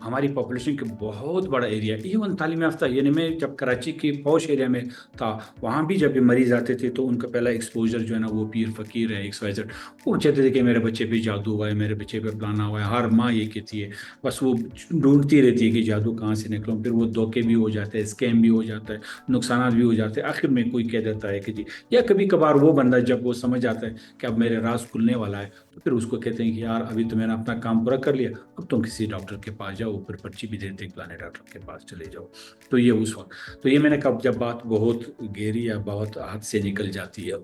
ہماری پاپولیشن کے بہت بڑا ایریا ایون تعلیم یافتہ، یعنی میں جب کراچی کی پوش ایریا میں تھا، وہاں بھی جب مریض آتے تھے تو ان کا پہلا ایکسپوجر جو ہے نا وہ پیر فقیر ہے ایکس وائی زیڈ، وہ چاہتے تھے کہ میرے بچے پہ جادو ہوا ہے، میرے بچے پہ پلانا ہوا ہے، ہر ماں یہ کہتی ہے، بس وہ ڈھونڈتی رہتی ہے کہ جادو کہاں سے نکلوں، پھر وہ دھوکے بھی ہو جاتے ہیں، اسکیم بھی ہو جاتا ہے، نقصانات بھی ہو جاتے ہیں، آخر میں کوئی کہہ دیتا ہے کہ جی، یا کبھی کبھار وہ بندہ جب وہ سمجھ آتا ہے کہ اب میرے راز کھلنے والا ہے، تو پھر اس کو کہتے ہیں کہ یار ابھی تو میں نے اپنا کام پورا کر لیا، اب تم کسی ڈاکٹر کے پاس جاؤ، اوپر پرچی بھی دیتے ہیں فلانے ڈاکٹر کے پاس چلے جاؤ۔ تو یہ اس وقت تو یہ میں نے کہا جب بات بہت گہری یا بہت حد سے نکل جاتی ہے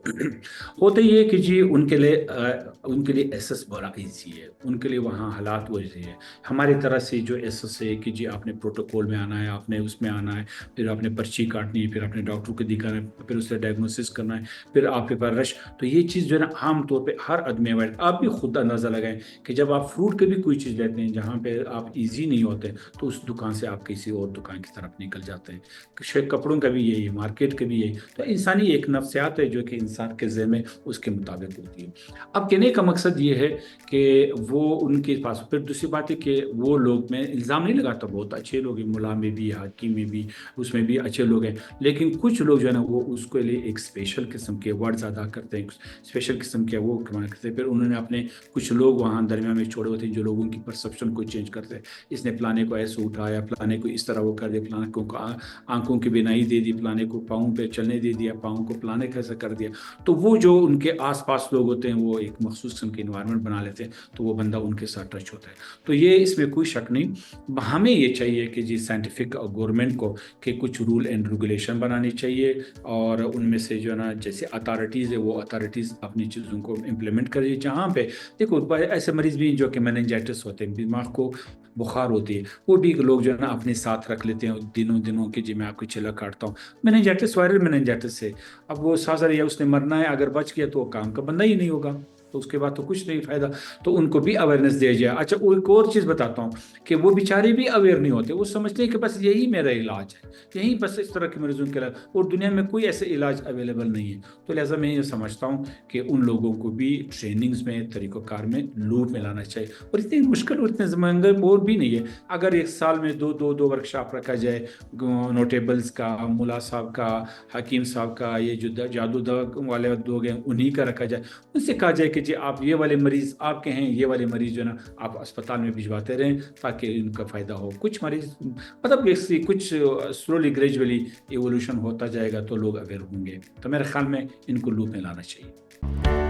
ہوتا یہ ہے کہ جی ان کے لیے ایسس بڑا ایزی ہے، ان کے لیے وہاں حالات ویسے ہے، ہماری طرح سے جو ایسس ہے کہ جی آپ نے پروٹوکول میں آنا ہے، آپ نے اس میں آنا ہے، پھر آپ نے پرچی کاٹنی ہے، پھر آپ نے ڈاکٹر کو دکھانا ہے، پھر اسے ڈائگنوسس کرنا ہے، پھر آپ کے پاس رش، تو یہ چیز جو ہے نا عام طور پہ ہر آدمی اوائڈ، آپ بھی خود اندازہ لگائیں کہ جب آپ فروٹ کی بھی کوئی چیز لیتے ہیں جہاں پہ آپ ایزی نہیں ہوتے تو اس دکان سے آپ کسی اور دکان کی طرف نکل جاتے ہیں، کپڑوں کا بھی یہی، مارکیٹ کا بھی یہی، تو انسانی ایک نفسیات ہے جو کہ انسان کے ذہن میں اس کے مطابق ہوتی ہے۔ اب کہنے کا مقصد یہ ہے کہ وہ ان کے پاس، پھر دوسری بات ہے کہ وہ لوگ، میں الزام نہیں لگاتا، بہت اچھے لوگ ہیں، ملا میں بھی، حاکم میں بھی، اس میں بھی اچھے لوگ ہیں، لیکن کچھ لوگ جو ہے نا وہ اس کے لیے ایک اسپیشل قسم کے ورڈز ادا کرتے ہیں، اسپیشل قسم کے وہ کمال کرتے ہیں، پھر انہوں نے اپنے کچھ لوگ وہاں درمیان میں چھوڑے ہوتے ہیں جو لوگوں کی پرسپشن کو چینج کرتے ہیں، اس نے فلانے کو ایسے اٹھایا، فلانے کو اس طرح وہ کر دیا، فلانے کو آنکھوں کی بینائی دے دی، فلانے کو پاؤں پہ چلنے دے دیا، پاؤں کو فلانے کیسے کر دیا، تو وہ جو ان کے آس پاس لوگ ہوتے ہیں وہ ایک مخصوص قسم کے انوائرمنٹ بنا لیتے ہیں، تو وہ بندہ ان کے ساتھ ٹچ ہوتا ہے، تو یہ اس میں کوئی شک نہیں۔ ہمیں یہ چاہیے کہ جی سائنٹیفک گورنمنٹ کو کہ کچھ رول اینڈ ریگولیشن بنانی چاہیے، اور ان میں سے جو ہے نا جیسے اتھارٹیز ہے وہ اتھارٹیز اپنی چیزوں کو امپلیمنٹ کریے، جہاں پہ دیکھو ایسے مریض بھی ہیں جو کہ میننجائٹس ہوتے ہیں، دماغ کو بخار ہوتی ہے، وہ بھی لوگ جو ہے نا اپنے ساتھ رکھ لیتے ہیں دنوں کے، جی میں آپ کو چلا کاٹتا ہوں، میننجائٹس وائرل میننجائٹس سے، اب وہ سازر یا اس نے مرنا ہے، اگر بچ گیا تو وہ کام کا بندہ ہی نہیں ہوگا، تو اس کے بعد تو کچھ نہیں فائدہ، تو ان کو بھی اویئرنیس دیا جائے۔ اچھا ایک اور چیز بتاتا ہوں کہ وہ بیچارے بھی اویئر نہیں ہوتے، وہ سمجھتے ہیں کہ بس یہی میرا علاج ہے، یہی بس اس طرح کے مریضوں کے علاج، اور دنیا میں کوئی ایسے علاج اویلیبل نہیں ہے، تو لہٰذا میں یہ سمجھتا ہوں کہ ان لوگوں کو بھی ٹریننگز میں، طریقہ کار میں لوپ میں لانا چاہیے، اور اتنی مشکل اور اتنے مہنگے اور بھی نہیں ہے، اگر ایک سال میں دو ورکشاپ رکھا جائے، نوٹیبلز کا، ملا صاحب کا، حکیم صاحب کا، یہ جو جادو والے لوگ ہیں انہی کا رکھا جائے، ان سے کہا جائے کہ جی آپ یہ والے مریض آپ کے ہیں، یہ والے مریض جو ہے نا آپ اسپتال میں بھجواتے رہیں تاکہ ان کا فائدہ ہو، کچھ مریض مطلب کچھ سلولی گریجولی ایوولوشن ہوتا جائے گا تو لوگ اویئر ہوں گے، تو میرے خیال میں ان کو لوپ میں لانا چاہیے۔